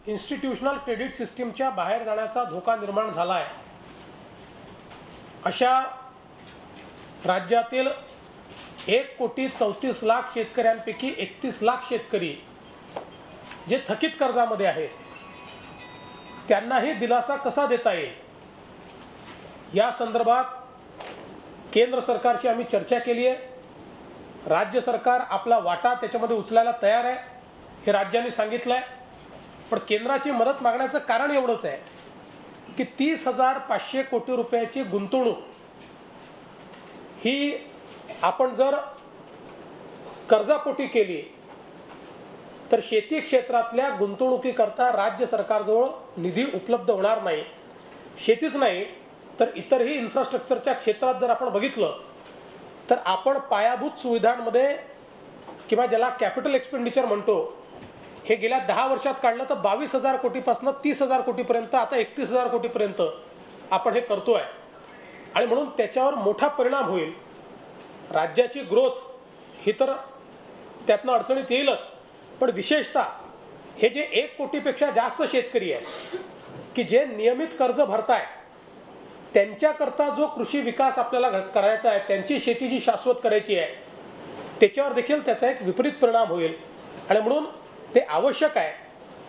Institutional credit सिस्टीमच्या बाहेर जाण्याचा धोका निर्माण झाला आहे अशा राज्यातील 1,34,00,000 शेतकऱ्यांपैकी 31,00,000 शेतकरी जे थकीत कर्जामध्ये आहेत त्यांनाही दिलासा कसा देता येईल या संदर्भात केंद्र सरकारशी आम्ही चर्चा केली आहे। राज्य सरकार आपला वाटा त्याच्यामध्ये उचलायला तयार आहे हे राज्यांनी सांगितलं आहे। पण केंद्राची मदत मागण्याचं कारण एवढंच आहे की 30,500 कोटी रुपयाची गुंतवणूक ही आपण जर कर्जापोटी केली तर शेती क्षेत्रातल्या गुंतवणुकीकरता राज्य सरकारजवळ निधी उपलब्ध होणार नाही। शेतीच नाही तर इतरही इन्फ्रास्ट्रक्चरच्या क्षेत्रात जर आपण बघितलं तर आपण पायाभूत सुविधांमध्ये किंवा ज्याला कॅपिटल एक्सपेंडिचर म्हणतो हे गेल्या 10 वर्षात काढलं तर 22,000 कोटीपासून 30,000 कोटीपर्यंत आता 31,000 कोटीपर्यंत आपण हे करतोय आणि म्हणून त्याच्यावर मोठा परिणाम होईल। राज्याची ग्रोथ ही तर त्यातनं अडचणीत येईलच, पण विशेषतः हे जे 1 कोटीपेक्षा जास्त शेतकरी आहेत की जे नियमित कर्ज भरताय त्यांच्याकरता जो कृषी विकास आपल्याला करायचा आहे, त्यांची शेती जी शाश्वत करायची आहे त्याच्यावर देखील त्याचा एक विपरीत परिणाम होईल आणि म्हणून ते आवश्यक आहे।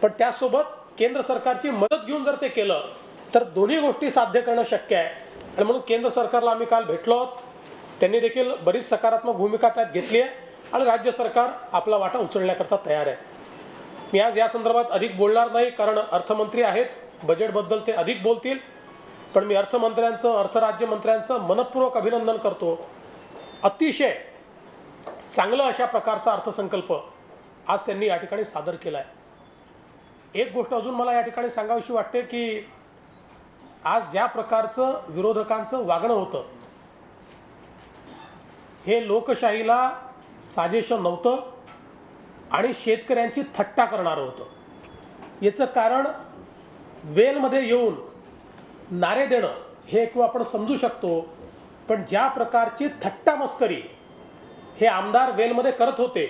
पण त्यासोबत केंद्र सरकारची मदत घेऊन जर ते केलं तर दोन्ही गोष्टी साध्य करणं शक्य आहे आणि म्हणून केंद्र सरकारला आम्ही काल भेटलो आहोत। त्यांनी देखील बरीच सकारात्मक भूमिका त्यात घेतली आहे आणि राज्य सरकार आपला वाटा उचलण्याकरता तयार आहे। मी आज या संदर्भात अधिक बोलणार नाही कारण अर्थमंत्री आहेत, बजेटबद्दल ते अधिक बोलतील, पण मी अर्थमंत्र्यांचं अर्थराज्यमंत्र्यांचं मनपूर्वक अभिनंदन करतो। अतिशय चांगलं अशा प्रकारचा अर्थसंकल्प आज त्यांनी या ठिकाणी सादर केला आहे। एक गोष्ट अजून मला या ठिकाणी सांगावीशी वाटते की आज ज्या प्रकारचं विरोधकांचं वागणं होतं हे लोकशाहीला साजेश नव्हतं आणि शेतकऱ्यांची थट्टा करणारं होतं। याचं कारण वेलमध्ये येऊन नारे देणं हे एक आपण समजू शकतो, पण ज्या प्रकारची थट्टा मस्करी हे आमदार वेलमध्ये करत होते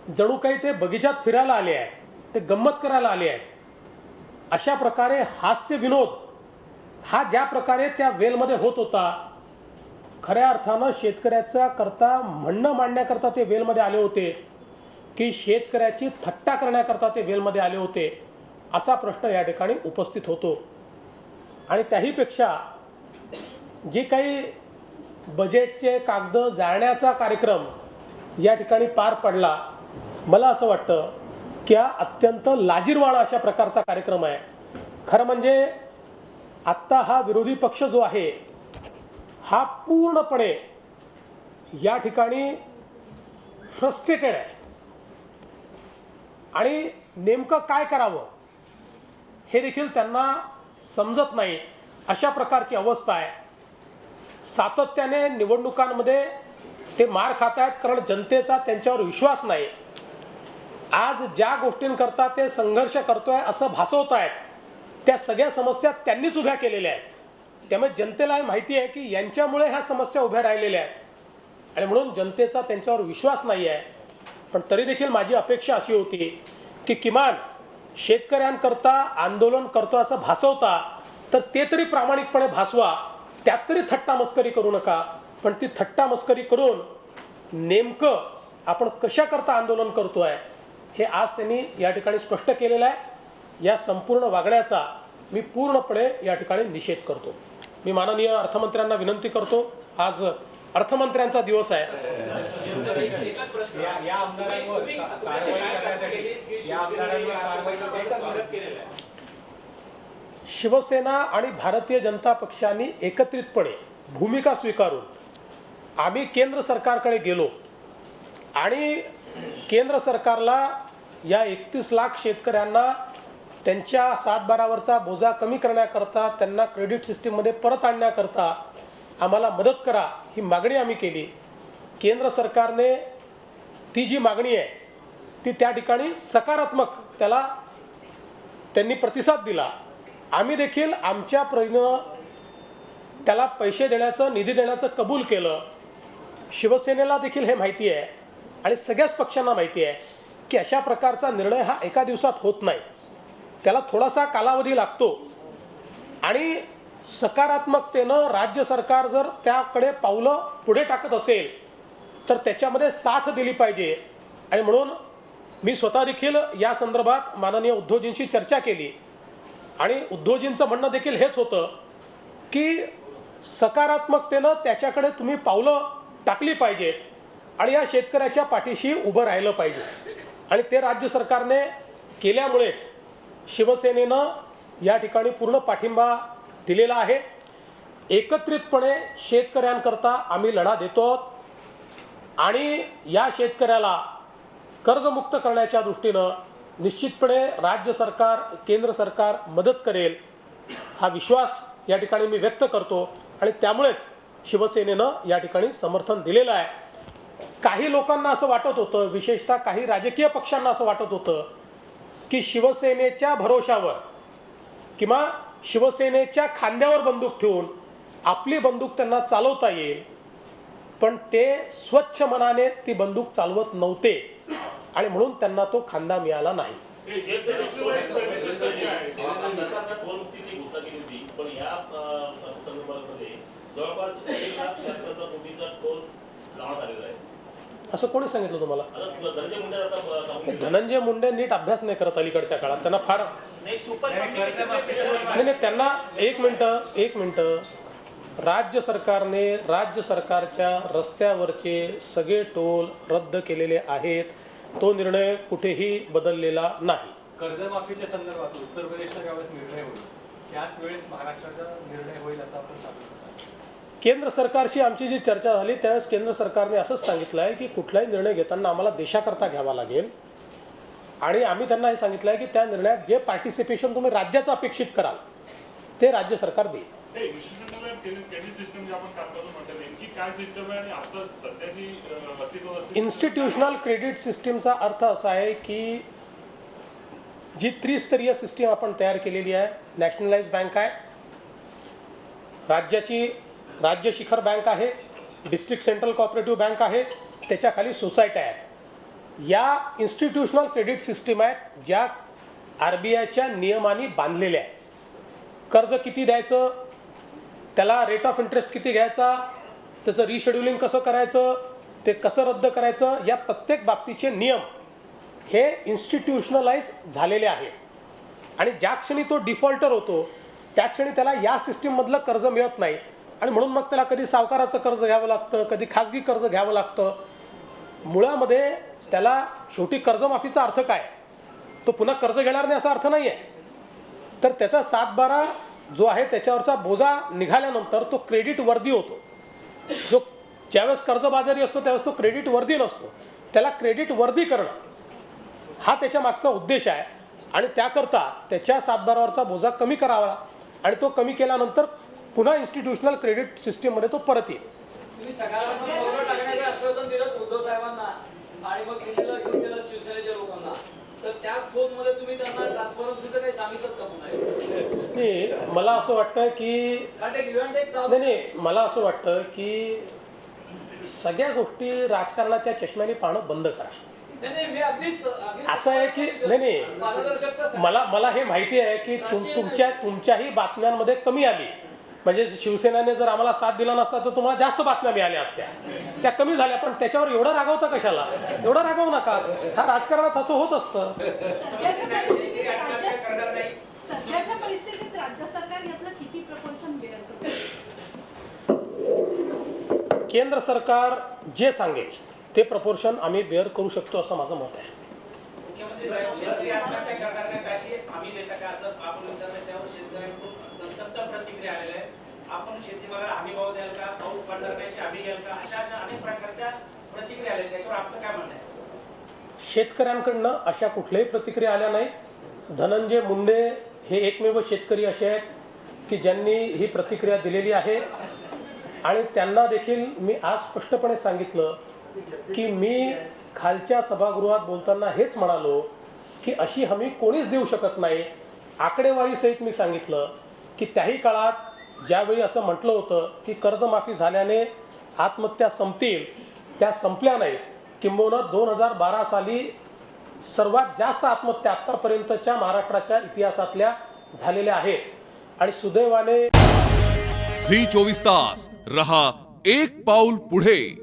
जणू काही ते बगीचात फिरायला आले आहेत, ते गंमत करायला आले आहेत, अशा प्रकारे हास्य विनोद हा ज्या प्रकारे त्या वेलमध्ये होत होता खऱ्या अर्थानं शेतकऱ्याचा करता म्हणणं मांडण्याकरता ते वेलमध्ये आले होते की शेतकऱ्याची थट्टा करण्याकरता ते वेलमध्ये आले होते असा प्रश्न या ठिकाणी उपस्थित होतो। आणि त्याहीपेक्षा जे काही बजेटचे कागद जाळण्याचा कार्यक्रम या ठिकाणी पार पडला मला असं वाटतं की हा अत्यंत लाजिरवाणा अशा प्रकारचा कार्यक्रम आहे। खरं म्हणजे आत्ता हा विरोधी पक्ष जो आहे हा पूर्णपणे या ठिकाणी फ्रस्ट्रेटेड आहे आणि नेमकं काय करावं हे देखील त्यांना समजत नाही अशा प्रकारची अवस्था आहे। सातत्याने निवडणुकांमध्ये ते मार खात आहेत कारण जनतेचा त्यांच्यावर विश्वास नाही। आज ज्या गोष्टींकरता ते संघर्ष करतोय असं भासवत आहेत त्या सगळ्या समस्या त्यांनीच उभ्या केलेल्या आहेत। त्यामुळे जनतेला माहिती आहे की यांच्यामुळे ह्या समस्या उभ्या राहिलेल्या आहेत आणि म्हणून जनतेचा त्यांच्यावर विश्वास नाही आहे। पण तरी देखील माझी अपेक्षा अशी होती की किमान शेतकऱ्यांकरता आंदोलन करतो असं भासवता तर ते तरी प्रामाणिकपणे भासवा, त्यात तरी थट्टा मस्करी करू नका। पण ती थट्टा मस्करी करून नेमकं आपण कशाकरता आंदोलन करतोय हे आज त्यांनी या ठिकाणी स्पष्ट केलेलं आहे। या संपूर्ण वागण्याचा मी पूर्णपणे या ठिकाणी निषेध करतो। मी माननीय अर्थमंत्र्यांना विनंती करतो, आज अर्थमंत्र्यांचा दिवस आहे। शिवसेना आणि भारतीय जनता पक्षांनी एकत्रितपणे भूमिका स्वीकारून आम्ही केंद्र सरकारकडे गेलो आणि केंद्र सरकारला या 31,00,000 शेतकऱ्यांना त्यांच्या 7/12वरचा बोजा कमी करण्याकरता त्यांना क्रेडिट सिस्टीममध्ये परत आणण्याकरता आम्हाला मदत करा ही मागणी आम्ही केली। केंद्र सरकारने ती जी मागणी आहे ती त्या ठिकाणी सकारात्मक त्याला त्यांनी प्रतिसाद दिला। आम्ही देखील आमच्या परीनं त्याला पैसे देण्याचं निधी देण्याचं कबूल केलं। शिवसेनेला देखील हे माहिती आहे आणि सगळ्याच पक्षांना माहिती आहे की अशा प्रकारचा निर्णय हा एका दिवसात होत नाही। त्याला थोडासा कालावधी लागतो आणि सकारात्मकतेनं राज्य सरकार जर त्याकडे पावलं पुढे टाकत असेल तर त्याच्यामध्ये साथ दिली पाहिजे. आणि म्हणून मी स्वतः देखील या संदर्भात माननीय उद्धवजींशी चर्चा केली आणि उद्धवजींचं म्हणणं देखील हेच होतं की सकारात्मकतेनं त्याच्याकडे तुम्ही पावलं टाकली पाहिजेत आणि या शेतकऱ्याच्या पाठीशी उभं राहिलं पाहिजे. आणि ते राज्य सरकारने केल्यामुळेच शिवसेनेनं या ठिकाणी पूर्ण पाठिंबा दिलेला आहे. एकत्रितपणे शेतकऱ्यांकरता आम्ही लढा देतो आणि या शेतकऱ्याला कर्जमुक्त करण्याच्या दृष्टीनं निश्चितपणे राज्य सरकार केंद्र सरकार मदत करेल हा विश्वास या ठिकाणी मी व्यक्त करतो आणि त्यामुळेच शिवसेनेनं या ठिकाणी समर्थन दिलेलं आहे. काही लोकांना असं वाटत होतं, विशेषतः काही राजकीय पक्षांना असं वाटत होतं की शिवसेनेच्या भरोशावर किंवा शिवसेनेच्या खांद्यावर बंदूक ठेवून आपली बंदूक त्यांना चालवता येईल, पण ते स्वच्छ मनाने ती बंदूक चालवत नव्हते आणि म्हणून त्यांना तो खांदा मिळाला नाही. असं कोणी सांगितलं तुम्हाला? धनंजय मुंडे नीट अभ्यास नाही करत अलीकडच्या काळात. त्यांना फार नाही त्यांना एक मिनिट राज्य सरकारच्या रस्त्यावरचे सगळे टोल रद्द केलेले आहेत. तो निर्णय कुठेही बदललेला नाही. कर्जमाफीच्या संदर्भात उत्तर प्रदेशला ज्यावेळेस निर्णय होईल त्याच वेळेस महाराष्ट्राचा निर्णय होईल असं आपण सांगू. केंद्र सरकारशी आमची जी चर्चा झाली त्यावेळेस केंद्र सरकारने असंच सांगितलं आहे की कुठलाही निर्णय घेताना आम्हाला देशाकरता घ्यावा लागेल आणि आम्ही त्यांना हे सांगितलं आहे की त्या निर्णयात जे पार्टिसिपेशन तुम्ही राज्याचं अपेक्षित कराल ते राज्य सरकार देईल. इन्स्टिट्यूशनल क्रेडिट सिस्टीमचा अर्थ असा आहे की जी त्रिस्तरीय सिस्टीम आपण तयार केलेली आहे, नॅशनलाइज बँक आहे, राज्य शिखर बँक आहे, डिस्ट्रिक्ट सेंट्रल कोऑपरेटिव्ह बँक आहे, त्याच्या खाली सोसायट्या आहेत. या इन्स्टिट्यूशनल क्रेडिट सिस्टीम आहेत ज्या RBIच्या नियमांनी बांधलेल्या आहेत. कर्ज किती द्यायचं, त्याला रेट ऑफ इंटरेस्ट किती घ्यायचा, त्याचं रिशेड्युलिंग कसं करायचं, ते कसं रद्द करायचं, या प्रत्येक बाबतीचे नियम हे इन्स्टिट्यूशनलाइज झालेले आहे. आणि ज्या क्षणी तो डिफॉल्टर होतो त्या क्षणी त्याला या सिस्टीममधलं कर्ज मिळत नाही आणि म्हणून मग त्याला कधी सावकाराचं कर्ज घ्यावं लागतं, कधी खाजगी कर्ज घ्यावं लागतं. मुळामध्ये त्याला शेवटी कर्जमाफीचा अर्थ काय, तो पुन्हा कर्ज घेणार नाही असा अर्थ नाही आहे. तर त्याचा 7/12 जो आहे त्याच्यावरचा बोजा निघाल्यानंतर तो क्रेडिट वर्दी होतो. जो ज्यावेळेस कर्जबाजारी असतो त्यावेळेस तो क्रेडिट वर्दी नसतो, त्याला क्रेडिट वर्दी करणं हा त्याच्या मागचा उद्देश आहे. आणि त्याकरता त्याच्या 7/12वरचा बोजा कमी करावा आणि तो कमी केल्यानंतर पुन्हा इन्स्टिट्यूशनल क्रेडिट सिस्टीममध्ये तो परत येईल. तुम्ही सगळ्यांना टाकण्याचं आश्वासन दिलं उद्धव साहेबांना आणि मग दिल्लीला घेऊन गेलं शिवसेनेच्या लोकांना, तर त्याच फोनमध्ये तुम्ही त्यांना ट्रान्सपरन्सीचं काही सांगितलं का पुन्हा? नाही, मला असं वाटतं की मला असं वाटतं की सगळ्या गोष्टी राजकारणाच्या चष्म्याने पाहणं बंद करा. असं आहे की नाही मला हे माहिती आहे की तुमच्याही बातम्यांमध्ये कमी आली. म्हणजे शिवसेनेने जर आम्हाला साथ दिला नसता तर तुम्हाला जास्त बातम्या मिळाल्या असत्या, त्या कमी झाल्या. पण त्याच्यावर एवढं रागवता कशाला, एवढं रागवू नका. हा राजकारणात असं होत असतं. सध्याच्या परिस्थितीत राज्य सरकार यातलं किती प्रपोर्शन बेअर करतं? केंद्र सरकार जे सांगेल ते प्रपोर्शन आम्ही बेअर करू शकतो असं माझं मत आहे. आपण शेतीमालाला हमी भाव द्याल का, पाऊस पडणार नाही हमी घ्याल का, अशा अनेक प्रकारच्या प्रतिक्रिया आल्या, त्याच्यावर आपलं काय म्हणणं आहे? शेतकऱ्यांकडनं अशा कुठल्याही प्रतिक्रिया आल्या नाही. धनंजय मुंडे हे एकमेव शेतकरी असे आहेत की ज्यांनी ही प्रतिक्रिया दिलेली आहे आणि त्यांना देखील मी आज स्पष्टपणे सांगितलं की मी खालच्या सभागृहात बोलताना हेच म्हणालो की अशी हमी कोणीच देऊ शकत नाही. आकडेवारीसहित मी सांगितलं की त्याही काळात ज्यावेळी असं म्हटलं होतं की कर्जमाफी झाल्याने आत्महत्या संपतील, त्या संपल्या नाहीत. किंबहुना 2012 साली सर्वात जास्त आत्महत्या आतापर्यंतच्या महाराष्ट्राच्या इतिहासातल्या झालेल्या आहेत आणि सुदैवाने झी 24 तास रहा एक पाऊल पुढे.